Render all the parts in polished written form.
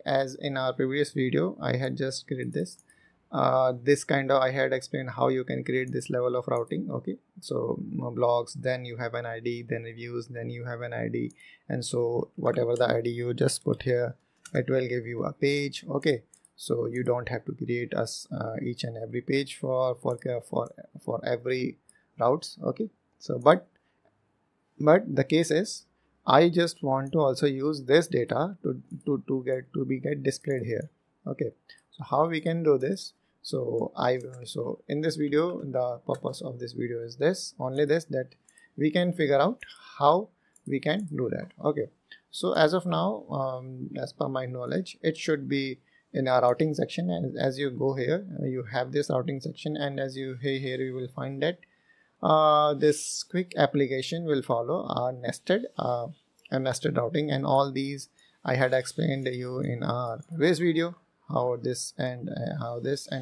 as in our previous video, I had just created this. This kind of I had explained how you can create this level of routing. Okay, so blocks, then you have an ID, then reviews, then you have an ID, and so whatever the ID you just put here, it will give you a page. Okay, so you don't have to create each and every page for every routes. Okay, so but the case is I just want to also use this data to get displayed here. Okay, so how we can do this? So in this video, the purpose of this video is only this, that we can figure out how we can do that. Okay, so as of now, as per my knowledge, it should be in our routing section, and as you go here, you have this routing section, and as you here you will find that this Qwik application will follow a nested routing, and all these I had explained to you in our previous video how this and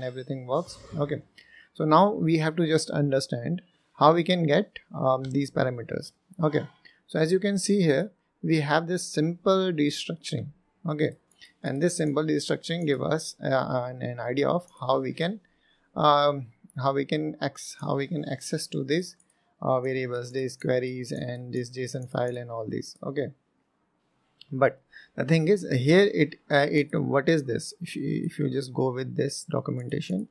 everything works. Okay, so now we have to just understand how we can get these parameters. Okay, so as you can see here, we have this simple destructuring. Okay, and this simple destructuring give us an idea of how we can access to these variables, these queries, and this JSON file and all these. Okay, but the thing is here what is this? If you just go with this documentation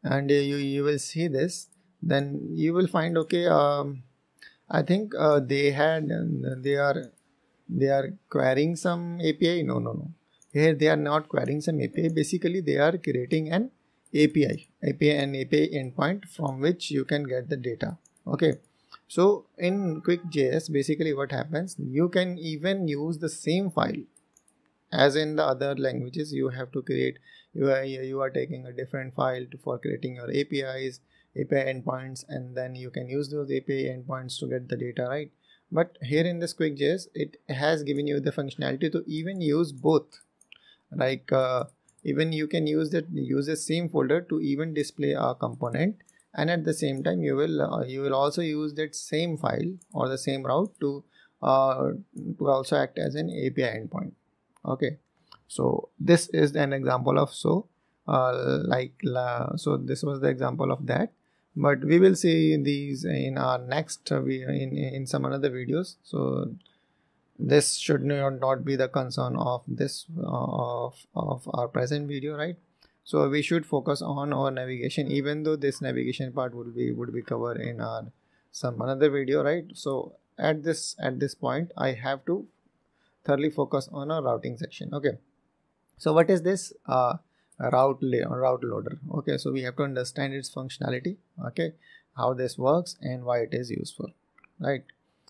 and you will see this, then you will find, okay, I think they are querying some API. No, here they are not querying some API. Basically they are creating an API endpoint from which you can get the data. Okay, so in Qwik.js, basically what happens, you can even use the same file as in the other languages. You have to create, you are taking a different file for creating your API endpoints, and then you can use those API endpoints to get the data, right? But here in this Qwik.js, it has given you the functionality to even use both, like even you can use the same folder to even display a component, and at the same time you will also use that same file or the same route to also act as an API endpoint. Okay, so this is an example of so this was the example of that, but we will see these in our next in some other videos. So this should not be the concern of this of our present video, right? So we should focus on our navigation, even though this navigation part would be covered in our some another video, right? So at this point, I have to thoroughly focus on our routing section. Okay, so what is this routeLoader? Okay, so we have to understand its functionality. Okay, how this works and why it is useful, right?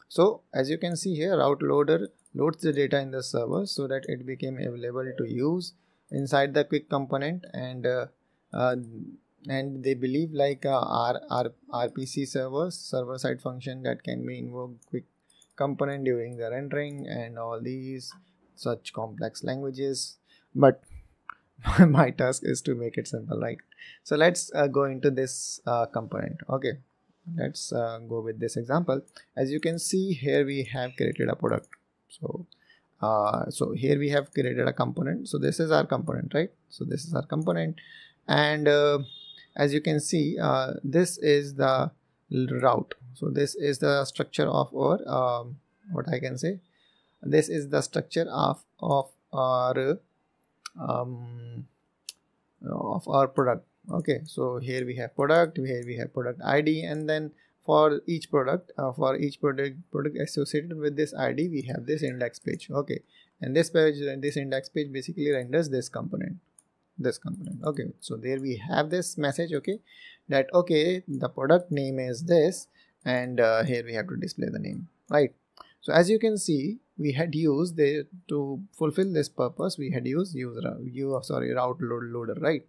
So as you can see here, routeLoader loads the data in the server so that it became available to use inside the Qwik component, and they believe like our RPC server side function that can be invoked Qwik component during the rendering and all these such complex languages. But my task is to make it simple, right? So let's go into this component. Okay, let's go with this example. As you can see here, we have created a product. So here we have created a component. So this is our component, right? So this is our component, and as you can see, this is the route. So this is the structure of our what I can say, this is the structure of our product. Okay, so here we have product, here we have product ID, and then for each product associated with this ID, we have this index page. Okay, and this index page basically renders this component. Okay, so there we have this message, okay, that okay, the product name is this, and here we have to display the name, right? So as you can see, we had used to fulfill this purpose, we had used routeLoader, right?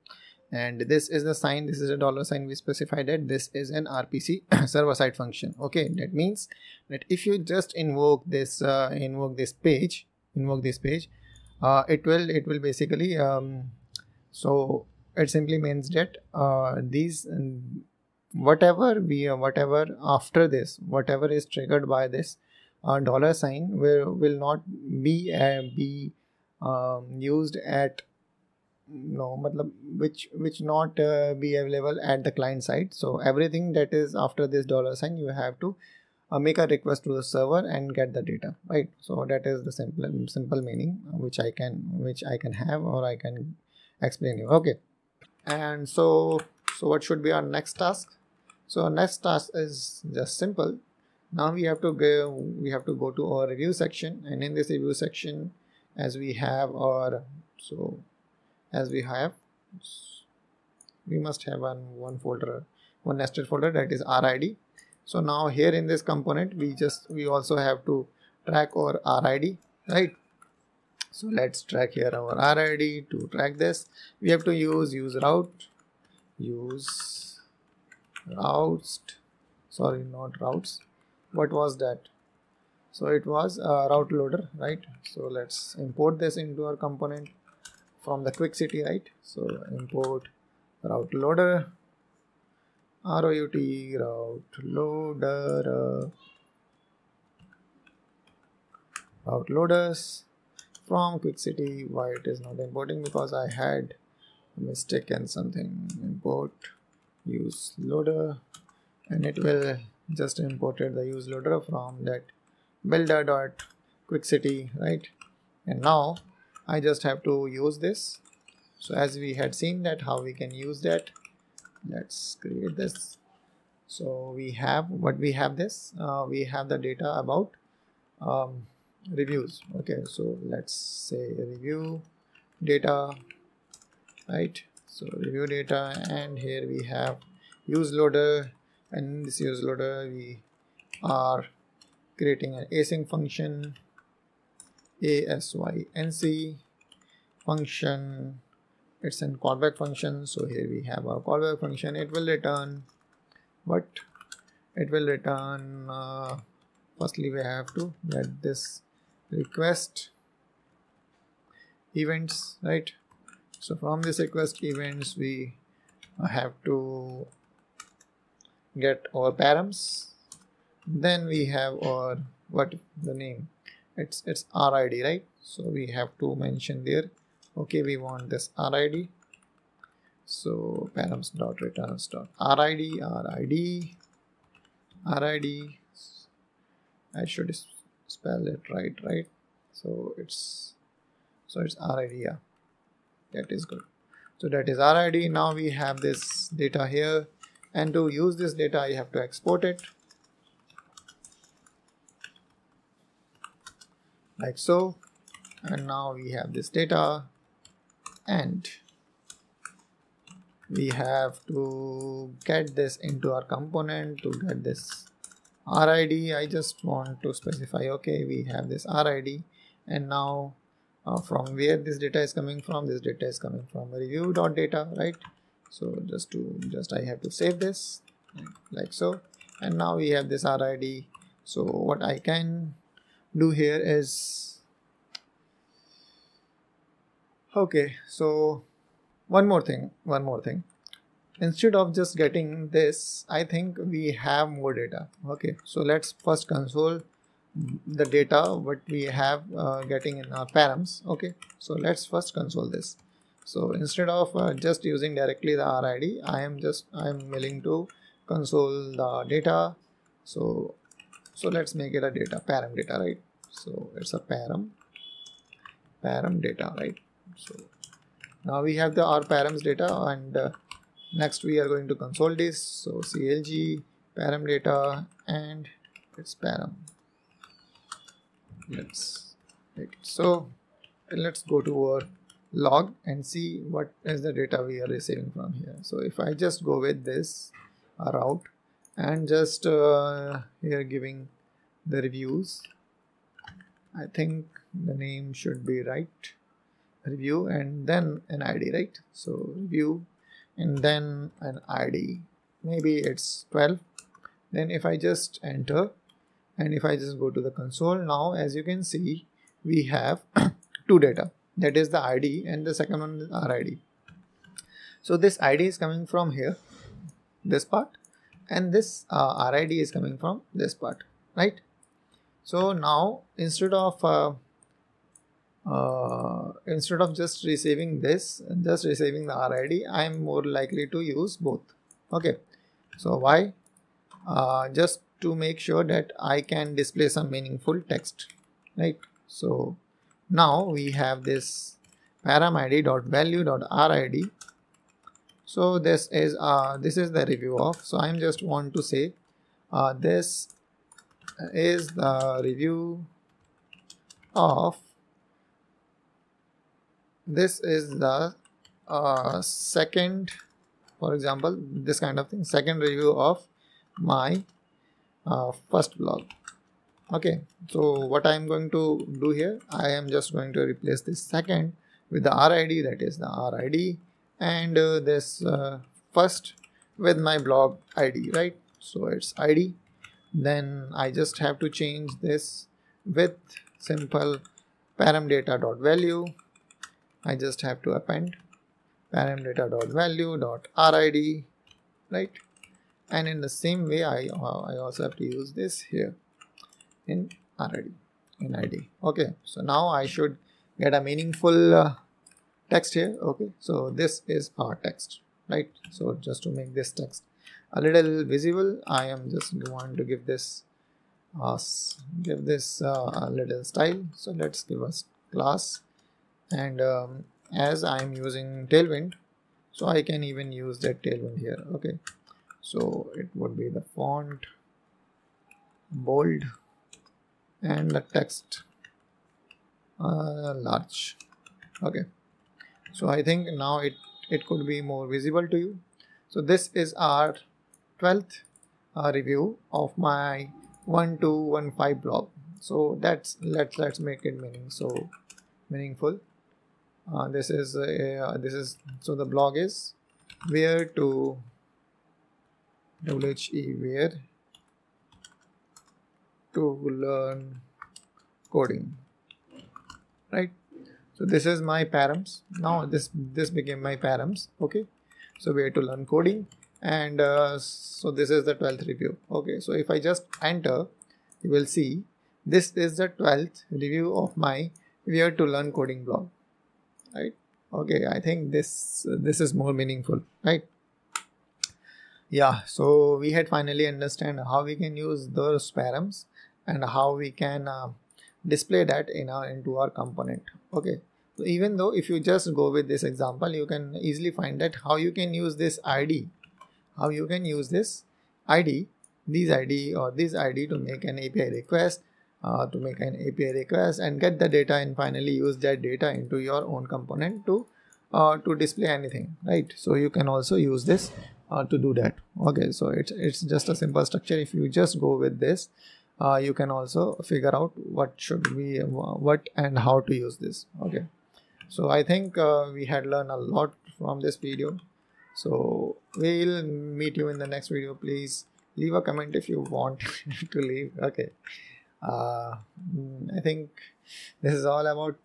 And this is the sign, this is a $sign. We specified that this is an RPC server side function. Okay, that means that if you just invoke this page, it will basically so it simply means that these whatever after this, whatever is triggered by this $sign will not be used at which not be available at the client side. So everything that is after this $, you have to make a request to the server and get the data, right? So that is the simple meaning which I can have, or I can explain you. Okay, and so what should be our next task? So our next task is just simple. Now we have to go to our review section, and in this review section, as we must have one nested folder, that is RID. So now here in this component, we also have to track our RID, right? So let's track here our RID. To track this, we have to use routes. Sorry, not routes. What was that? So it was routeLoader, right? So let's import this into our component from the Qwik city, right? So import routeLoader, routeLoaders from Qwik city. Why it is not importing? Because I had a mistake and something. Import use loader, and it will just imported the use loader from that builder.Qwik city, right? And now I just have to use this. So as we had seen that how we can use that, let's create this. So we have we have the data about reviews. Okay, so let's say review data, right? So review data, and here we have use loader, and in this use loader we are creating an async function, async function. It's a callback function. So here we have our callback function. It will return what? It will return firstly we have to get this request events, right? So from this request events we have to get our params. Then we have our what the name, it's RID, right? So we have to mention there, okay, we want this RID. So params.returns.RID, I should spell it right? So it's RID, yeah, that is good. So that is RID. Now we have this data here, and to use this data I have to export it like so. And now we have this data, and we have to get this into our component. To get this RID, I just want to specify, okay, we have this RID, and now from where this data is coming from? This data is coming from review.data, right? So just I have to save this like so, and now we have this RID. So what I can do here is, okay, so one more thing. Instead of just getting this, I think we have more data. Okay, so let's first console the data what we have getting in our params. Okay, so let's first console this. So instead of just using directly the RID, I am willing to console the data. So let's make it a param data, right? So it's a param data, right? So now we have our params data, and next we are going to console this. So clg param data, and it's param. Let's go to our log and see what is the data we are receiving from here. So if I just go with this route and just here giving the reviews, I think the name should be right, review, and then an ID, right? So review and then an ID, maybe it's 12. Then if I just enter, and if I just go to the console, now as you can see we have two data, that is the ID, and the second one is RID. So this ID is coming from here, this part, and this RID is coming from this part, right? So now instead of instead of just receiving this, just receiving the RID, I am more likely to use both. Okay, so why? Just to make sure that I can display some meaningful text, right? So now we have this param id dot value dot RID. So this is the review of. So I'm just want to say this is the review of. This is the second, for example, this kind of thing, second review of my first blog. Okay, so what I am going to do here, I am just going to replace this second with the RID, that is the RID, and this first with my blog ID, right? So it's ID. Then I just have to change this with simple param data dot value. I just have to append param data dot value dot RID, right? And in the same way, I also have to use this here in RID, in ID. Okay, so now I should get a meaningful text here. Okay, so this is our text, right? So just to make this text a little visible, I am just going to give this a little style. So let's give us class, and as I am using Tailwind, so I can even use that Tailwind here. Okay, so it would be the font bold and the text large. Okay, so I think now it could be more visible to you. So this is our 12th review of my 1215 blog. So let's make it meaningful. This is so the blog is where to where to learn coding, right? So this is my params. Now this became my params. Okay, so where to learn coding, and so this is the 12th review. Okay, so if I just enter, you will see this is the 12th review of my where to learn coding blog, right? Okay, I think this is more meaningful, right? Yeah, so we had finally understand how we can use those params and how we can display that into our component. Okay, so even though if you just go with this example, you can easily find that how you can use this ID, this ID to make an API request, and get the data, and finally use that data into your own component to display anything, right? So you can also use this to do that. Okay, so it's just a simple structure. If you just go with this, you can also figure out what and how to use this. Okay, so I think we had learned a lot from this video. So we'll meet you in the next video. Please leave a comment if you want to leave. Okay, I think this is all about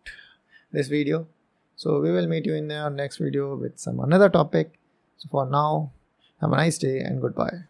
this video. So we will meet you in our next video with some another topic. So for now, have a nice day and goodbye.